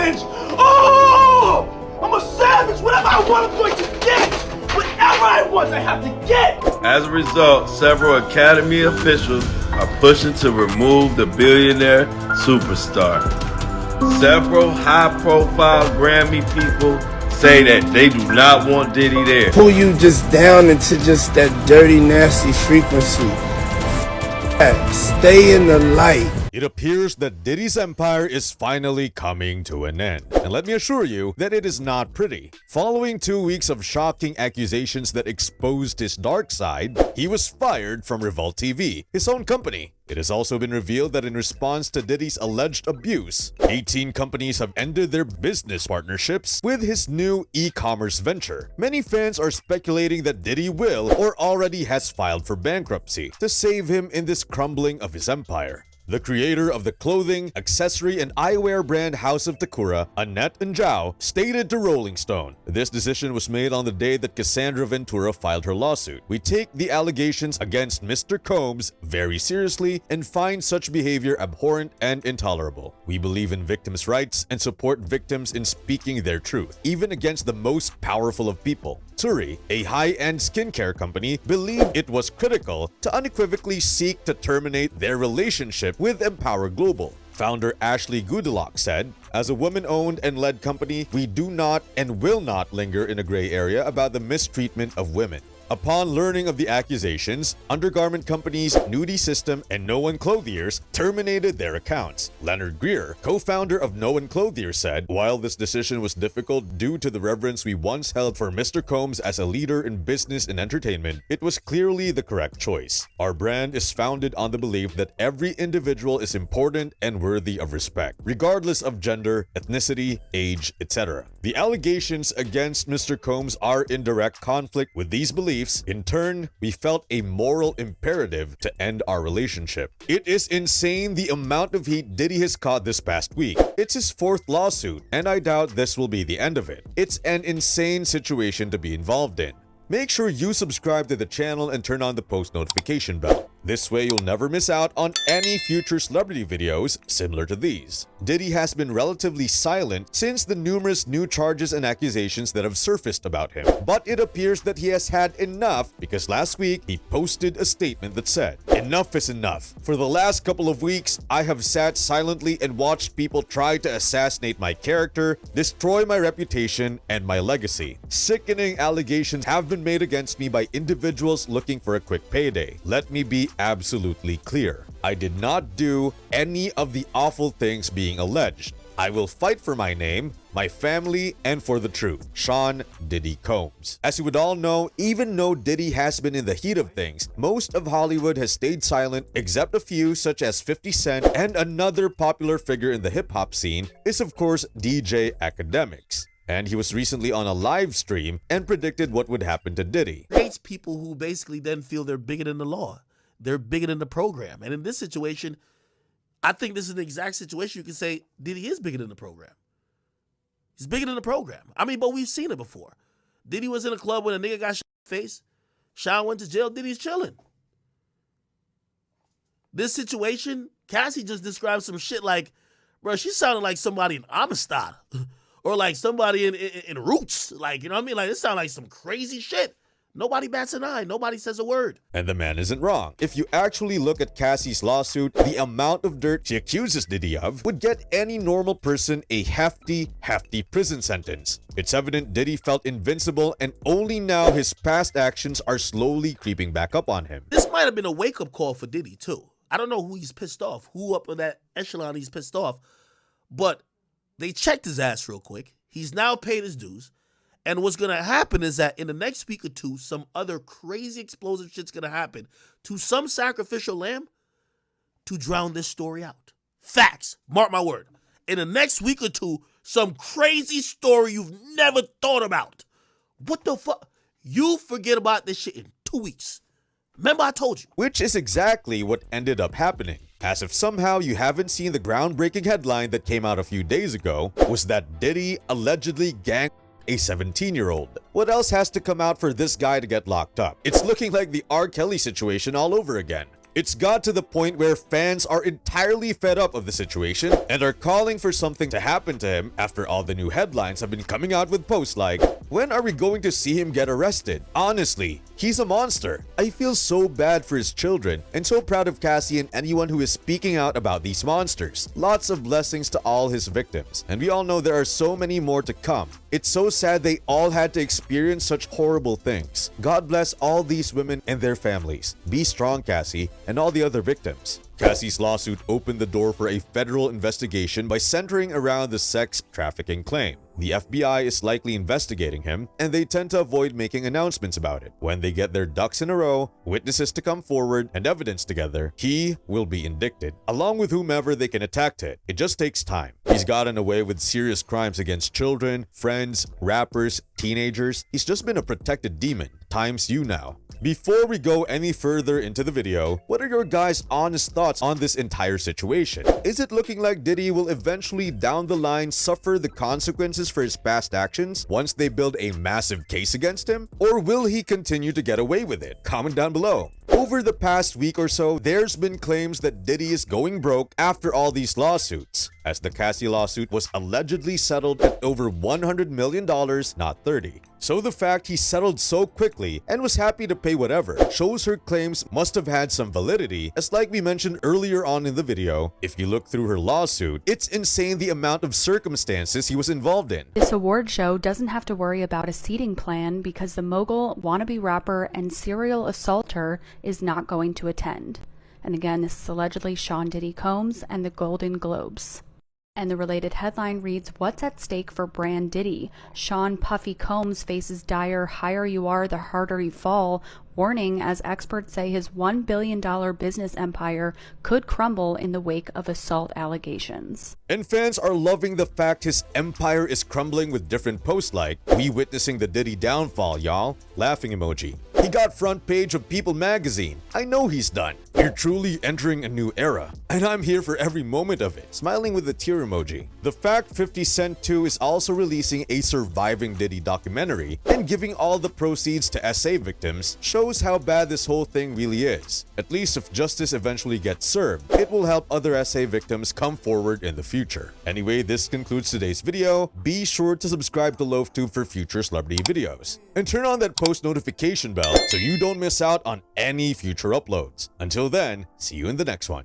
savage! Oh! I'm a savage! Whatever I want, I'm going to get! Whatever I want, I have to get! As a result, several Academy officials are pushing to remove the billionaire superstar. Several high-profile Grammy people say that they do not want Diddy there. Pull you just down into just that dirty, nasty frequency. Stay in the light. It appears that Diddy's empire is finally coming to an end. And let me assure you that it is not pretty. Following 2 weeks of shocking accusations that exposed his dark side, he was fired from Revolt TV, his own company. It has also been revealed that in response to Diddy's alleged abuse, 18 companies have ended their business partnerships with his new e-commerce venture. Many fans are speculating that Diddy will or already has filed for bankruptcy to save him in this crumbling of his empire. The creator of the clothing, accessory, and eyewear brand House of Takura, Annette Njao, stated to Rolling Stone, "This decision was made on the day that Cassandra Ventura filed her lawsuit. We take the allegations against Mr. Combs very seriously and find such behavior abhorrent and intolerable. We believe in victims' rights and support victims in speaking their truth, even against the most powerful of people." Turi, a high-end skincare company, believed it was critical to unequivocally seek to terminate their relationship with Empower Global. Founder Ashley Goodlock said, "As a woman-owned and led company, we do not and will not linger in a gray area about the mistreatment of women." Upon learning of the accusations, undergarment companies Nudie System and No One Clothiers terminated their accounts. Leonard Greer, co-founder of No One Clothiers, said, "While this decision was difficult due to the reverence we once held for Mr. Combs as a leader in business and entertainment, it was clearly the correct choice. Our brand is founded on the belief that every individual is important and worthy of respect, regardless of gender, ethnicity, age, etc. The allegations against Mr. Combs are in direct conflict with these beliefs. In turn, we felt a moral imperative to end our relationship." It is insane the amount of heat Diddy has caught this past week. It's his 4th lawsuit, and I doubt this will be the end of it. It's an insane situation to be involved in. Make sure you subscribe to the channel and turn on the post notification bell. This way you'll never miss out on any future celebrity videos similar to these. Diddy has been relatively silent since the numerous new charges and accusations that have surfaced about him. But it appears that he has had enough because last week he posted a statement that said, "Enough is enough. For the last couple of weeks, I have sat silently and watched people try to assassinate my character, destroy my reputation, and my legacy. Sickening allegations have been made against me by individuals looking for a quick payday. Let me be absolutely clear. I did not do any of the awful things being alleged. I will fight for my name, my family, and for the truth. Sean Diddy Combs." As you would all know, even though Diddy has been in the heat of things, most of Hollywood has stayed silent except a few such as 50 Cent, and another popular figure in the hip-hop scene is of course DJ Academics. And he was recently on a live stream and predicted what would happen to Diddy. Creates people who basically then feel they're bigger than the law. They're bigger than the program. And in this situation, I think this is the exact situation you can say Diddy is bigger than the program. He's bigger than the program. I mean, but we've seen it before. Diddy was in a club when a nigga got shot in the face. Sean went to jail. Diddy's chilling. This situation, Cassie just described some shit like, bro, she sounded like somebody in Amistad or like somebody in Roots. Like, you know what I mean? Like, it sounded like some crazy shit. Nobody bats an eye. Nobody says a word. And the man isn't wrong. If you actually look at Cassie's lawsuit, the amount of dirt she accuses Diddy of would get any normal person a hefty prison sentence. It's evident Diddy felt invincible, and only now his past actions are slowly creeping back up on him. This might have been a wake-up call for Diddy, too. I don't know who he's pissed off, who up in that echelon he's pissed off, but they checked his ass real quick. He's now paid his dues. And what's going to happen is that in the next week or two, some other crazy explosive shit's going to happen to some sacrificial lamb to drown this story out. Facts. Mark my word. In the next week or two, some crazy story you've never thought about. What the fuck? You forget about this shit in 2 weeks. Remember I told you. Which is exactly what ended up happening. As if somehow you haven't seen the groundbreaking headline that came out a few days ago, was that Diddy allegedly ganked a 17-year-old. What else has to come out for this guy to get locked up? It's looking like the R. Kelly situation all over again. It's got to the point where fans are entirely fed up of the situation and are calling for something to happen to him after all the new headlines have been coming out with posts like, "When are we going to see him get arrested?" Honestly, he's a monster. I feel so bad for his children and so proud of Cassie and anyone who is speaking out about these monsters. Lots of blessings to all his victims, and we all know there are so many more to come. It's so sad they all had to experience such horrible things. God bless all these women and their families. Be strong, Cassie, and all the other victims. Cassie's lawsuit opened the door for a federal investigation by centering around the sex trafficking claim. The FBI is likely investigating him, and they tend to avoid making announcements about it. When they get their ducks in a row, witnesses to come forward, and evidence together, he will be indicted, along with whomever they can attack to it. It just takes time. He's gotten away with serious crimes against children, friends, rappers, teenagers. He's just been a protected demon. Times you now. Before we go any further into the video, what are your guys' honest thoughts on this entire situation? Is it looking like Diddy will eventually down the line suffer the consequences for his past actions once they build a massive case against him? Or will he continue to get away with it? Comment down below. Over the past week or so, there's been claims that Diddy is going broke after all these lawsuits, as the Cassie lawsuit was allegedly settled at over $100 million, not 30. So the fact he settled so quickly and was happy to pay whatever shows her claims must have had some validity, as like we mentioned earlier on in the video, if you look through her lawsuit, it's insane the amount of circumstances he was involved in. This award show doesn't have to worry about a seating plan because the mogul, wannabe rapper, and serial assaulter is not going to attend. And again, this is allegedly Sean Diddy Combs and the Golden Globes. And the related headline reads, "What's at stake for brand Diddy? Sean Puffy Combs faces dire higher you are, the harder you fall warning as experts say his $1 billion business empire could crumble in the wake of assault allegations." And fans are loving the fact his empire is crumbling with different posts like, "We witnessing the Diddy downfall, y'all." Laughing emoji. He got front page of People magazine. I know he's done. We're truly entering a new era, and I'm here for every moment of it. Smiling with a tear emoji. The fact 50 Cent 2 is also releasing a surviving Diddy documentary and giving all the proceeds to SA victims shows how bad this whole thing really is. At least if justice eventually gets served, it will help other SA victims come forward in the future. Anyway, this concludes today's video. Be sure to subscribe to LoafTube for future celebrity videos. And turn on that post notification bell so you don't miss out on any future uploads. Until then, see you in the next one.